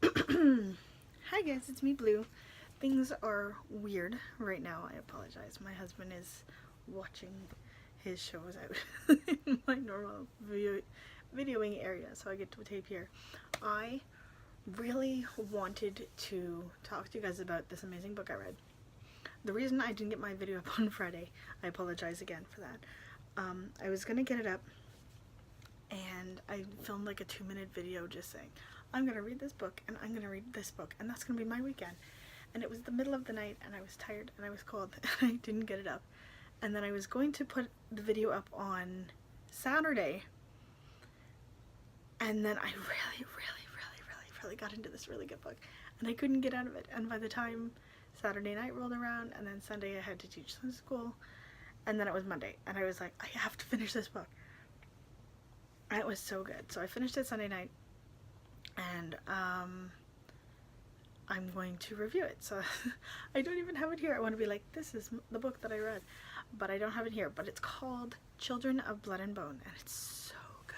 Hi guys, it's me, Blue. Things are weird right now. I apologize. My husband is watching his shows out in my normal videoing area, so I get to tape here. I really wanted to talk to you guys about this amazing book I read. The reason I didn't get my video up on Friday, I apologize again for that. I was gonna get it up and I filmed like a 2-minute video just saying, I'm gonna read this book and I'm gonna read this book and that's gonna be my weekend. And it was the middle of the night and I was tired and I was cold and I didn't get it up. And then I was going to put the video up on Saturday, and then I really got into this really good book and I couldn't get out of it. And by the time Saturday night rolled around and then Sunday I had to teach some school, and then it was Monday and I was like, I have to finish this book. And it was so good. So I finished it Sunday night, and I'm going to review it. So I don't even have it here. I want to be like, this is the book that I read, but I don't have it here. But it's called Children of Blood and Bone, and it's so good.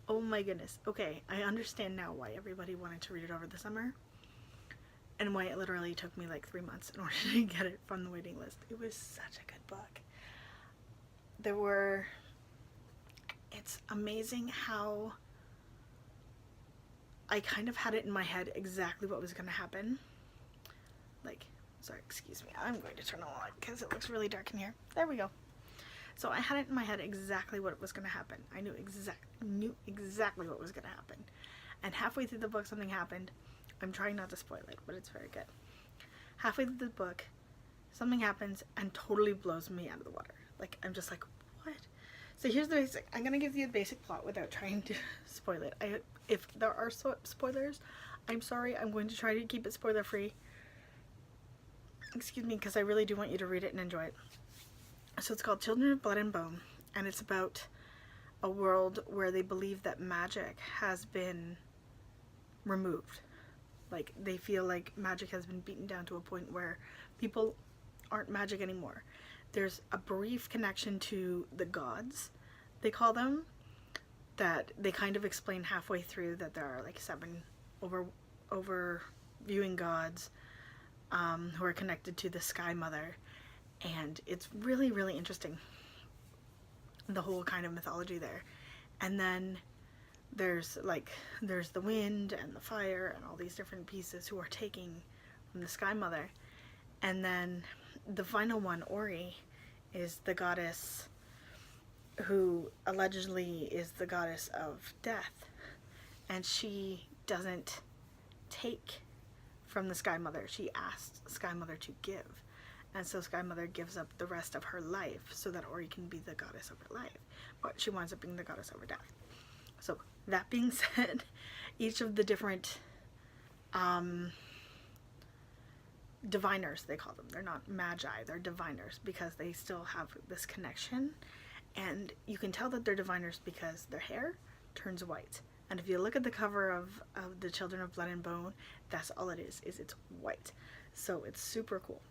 Oh my goodness. Okay, I understand now why everybody wanted to read it over the summer, and why it literally took me like 3 months in order to get it from the waiting list. It was such a good book. It's amazing how I kind of had it in my head exactly what was going to happen. Like, sorry, excuse me, I'm going to turn on the light because it looks really dark in here. There we go. So I had it in my head exactly what was going to happen. I knew exactly what was going to happen. And halfway through the book, something happened. I'm trying not to spoil it, but it's very good. Halfway through the book, something happens and totally blows me out of the water. Like, I'm just like, what? So here's the basic. I'm going to give you the basic plot without trying to spoil it. If there are spoilers, I'm sorry. I'm going to try to keep it spoiler free. Excuse me, because I really do want you to read it and enjoy it. So it's called Children of Blood and Bone, and it's about a world where they believe that magic has been removed. Like, they feel like magic has been beaten down to a point where people aren't magic anymore. There's a brief connection to the gods, they call them, that they kind of explain halfway through, that there are like 7 overviewing gods who are connected to the Sky Mother. And it's really, really interesting, the whole kind of mythology there. And then there's the wind and the fire and all these different pieces who are taking from the Sky Mother. And then the final one, Ori, is the goddess who allegedly is the goddess of death, and she doesn't take from the Sky Mother. She asks Sky Mother to give, and so Sky Mother gives up the rest of her life so that Ori can be the goddess of her life, but she winds up being the goddess over death. So that being said, each of the different diviners, they call them, they're not magi, they're diviners, because they still have this connection. And you can tell that they're diviners because their hair turns white. And if you look at the cover of the Children of Blood and Bone, that's all it is it's white. So it's super cool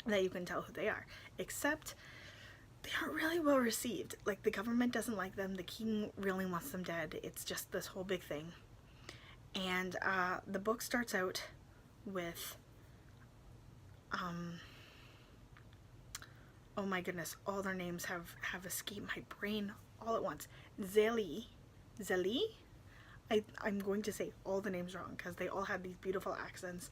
that you can tell who they are. Except they aren't really well received. Like, the government doesn't like them, the king really wants them dead. It's just this whole big thing. And the book starts out with oh my goodness, all their names have escaped my brain all at once. Zeli. I'm going to say all the names wrong because they all had these beautiful accents,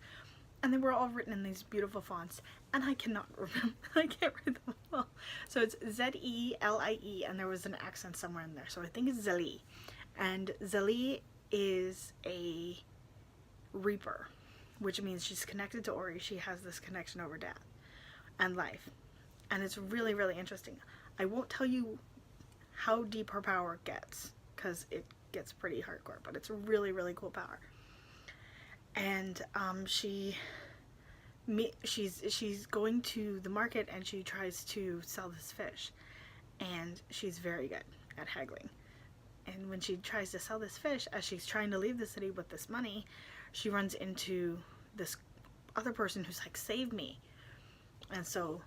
and they were all written in these beautiful fonts, and I cannot remember. I can't read them all. So it's Zelie, and there was an accent somewhere in there, so I think it's Zeli. And Zeli is a reaper, which means she's connected to Ori. She has this connection over death and life. And it's really, really interesting. I won't tell you how deep her power gets, because it gets pretty hardcore, but it's a really, really cool power. And she's going to the market and she tries to sell this fish, and she's very good at haggling. And when she tries to sell this fish, as she's trying to leave the city with this money, she runs into this other person who's like, save me. And so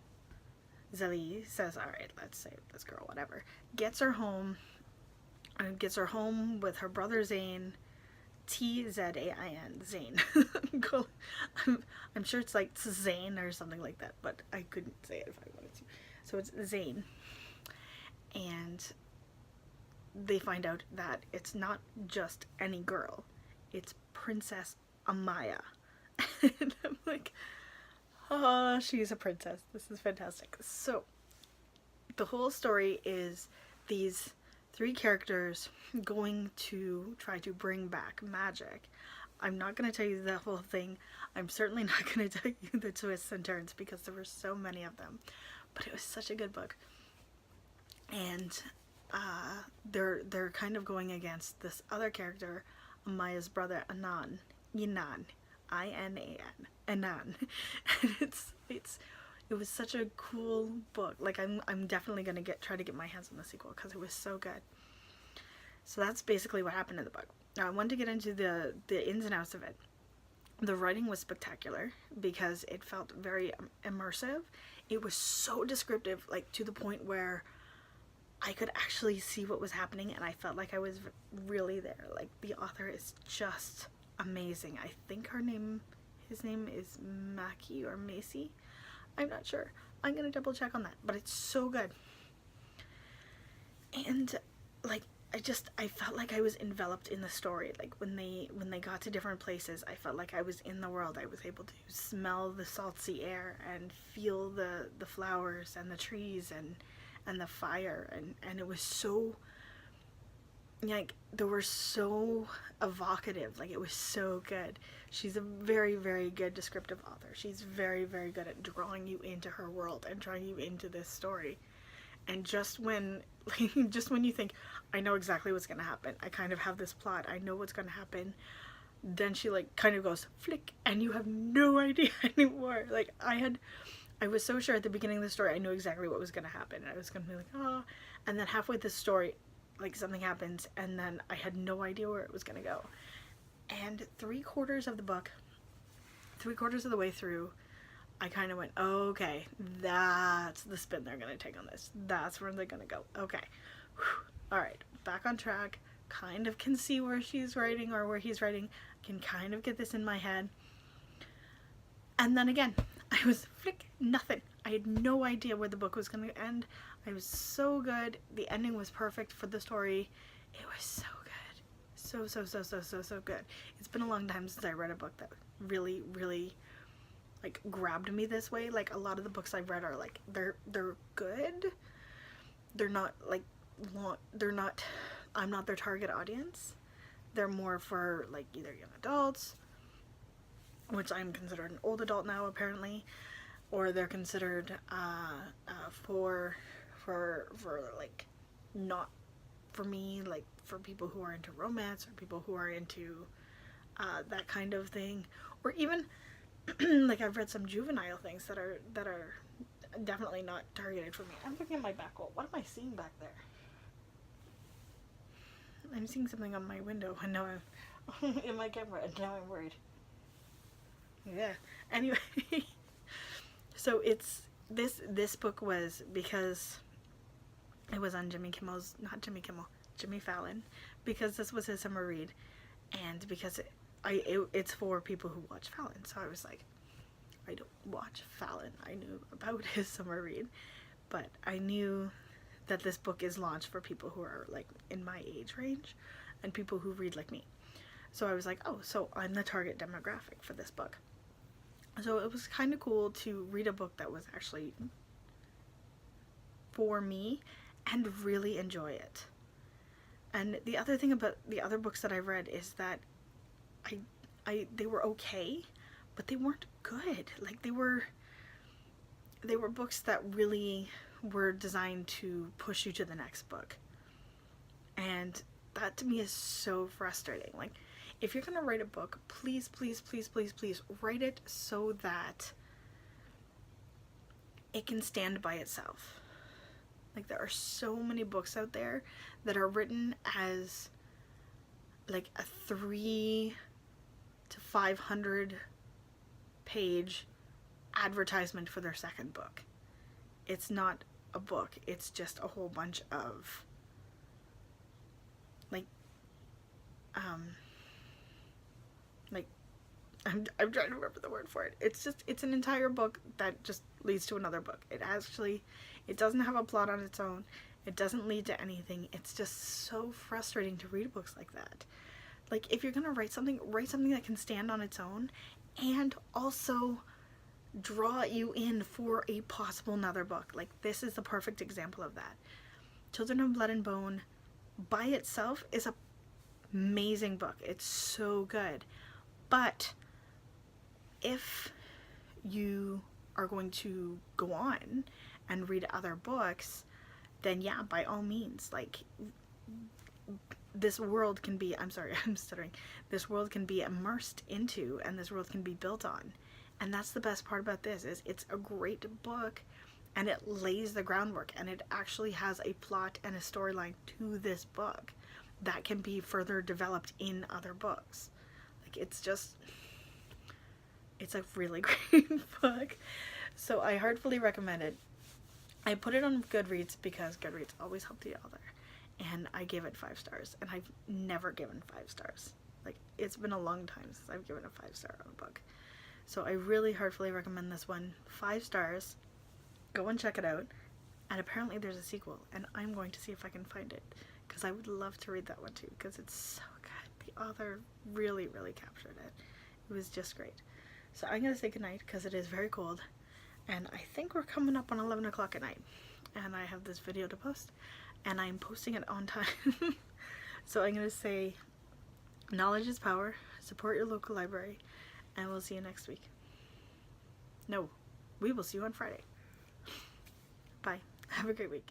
Zeli says, all right, let's save this girl, whatever. Gets her home with her brother Zane Tzain, Zane. I'm sure it's like Zane or something like that, but I couldn't say it if I wanted to. So it's Zane. And they find out that it's not just any girl, it's Princess Amaya. And I'm like, oh, she's a princess. This is fantastic. So the whole story is these three characters going to try to bring back magic. I'm not going to tell you the whole thing. I'm certainly not going to tell you the twists and turns because there were so many of them. But it was such a good book. And they're kind of going against this other character, Amaya's brother, Anan. I-N-A-N. Anan. And it was such a cool book. Like, I'm definitely gonna try to get my hands on the sequel because it was so good. So that's basically what happened in the book. Now I wanted to get into the ins and outs of it. The writing was spectacular because it felt very immersive. It was so descriptive, like to the point where I could actually see what was happening, and I felt like I was really there. Like, the author is just amazing. I think his name is Maki or Macy. I'm not sure. I'm gonna double check on that, but it's so good. And like, I felt like I was enveloped in the story. Like, when they got to different places, I felt like I was in the world. I was able to smell the salty air and feel the flowers and the trees and the fire, and it was so, like, they were so evocative. Like, it was so good. She's a very, very good descriptive author. She's very, very good at drawing you into her world and drawing you into this story. And just when you think, I know exactly what's gonna happen, I kind of have this plot, I know what's gonna happen, then she like kind of goes flick, and you have no idea anymore. Like, I was so sure at the beginning of the story I knew exactly what was gonna happen, and I was gonna be like, oh, and then halfway through the story, like, something happens, and then I had no idea where it was gonna go. And 3/4 of the book, 3/4 of the way through, I kind of went, oh, okay, that's the spin they're going to take on this. That's where they're going to go. Okay. All right. Back on track. Kind of can see where she's writing or where he's writing. Can kind of get this in my head. And then again, I was nothing. I had no idea where the book was going to end. I was so good. The ending was perfect for the story. It was so good. So good. It's been a long time since I read a book that really, really, like, grabbed me this way. Like, a lot of the books I've read are like, they're good. They're not like I'm not their target audience. They're more for like either young adults, which I'm considered an old adult now apparently, or they're considered for like, not for me, like for people who are into romance or people who are into that kind of thing, or even like, I've read some juvenile things that are definitely not targeted for me. I'm looking at my back wall. What am I seeing back there? I'm seeing something on my window, and now I'm in my camera, and now I'm worried. Yeah. Anyway, so it's this book was because it was on Jimmy Fallon, because this was his summer read, and because it's for people who watch Fallon. So I was like, I don't watch Fallon. I knew about his summer read, but I knew that this book is launched for people who are like in my age range and people who read like me. So I was like, oh, so I'm the target demographic for this book. So it was kind of cool to read a book that was actually for me and really enjoy it. And the other thing about the other books that I've read is that they were okay, but they weren't good. Like, they were books that really were designed to push you to the next book. And that to me is so frustrating. Like, if you're gonna write a book, please write it so that it can stand by itself. Like, there are so many books out there that are written as like a 300 to 500 page advertisement for their second book. It's not a book, it's just a whole bunch of like I'm trying to remember the word for it. It's an entire book that just leads to another book. It doesn't have a plot on its own. It doesn't lead to anything. It's just so frustrating to read books like that. Like, if you're gonna write something that can stand on its own and also draw you in for a possible another book. Like, this is the perfect example of that. Children of Blood and Bone by itself is an amazing book. It's so good. But if you are going to go on and read other books, then yeah, by all means, like, this world can be, I'm sorry, I'm stuttering, this world can be immersed into, and this world can be built on. And that's the best part about this, is it's a great book, and it lays the groundwork, and it actually has a plot and a storyline to this book that can be further developed in other books. Like, it's a really great book. So I heartfully recommend it. I put it on Goodreads because Goodreads always help the author. And I gave it 5 stars. And I've never given 5 stars. Like, it's been a long time since I've given a 5-star on a book. So I really heartfully recommend this one. 5 stars. Go and check it out. And apparently there's a sequel. And I'm going to see if I can find it. Because I would love to read that one too. Because it's so good. The author really, really captured it. It was just great. So I'm going to say goodnight because it is very cold. And I think we're coming up on 11 o'clock at night. And I have this video to post. And I'm posting it on time. So I'm going to say, knowledge is power. Support your local library. And we'll see you next week. No, we will see you on Friday. Bye. Have a great week.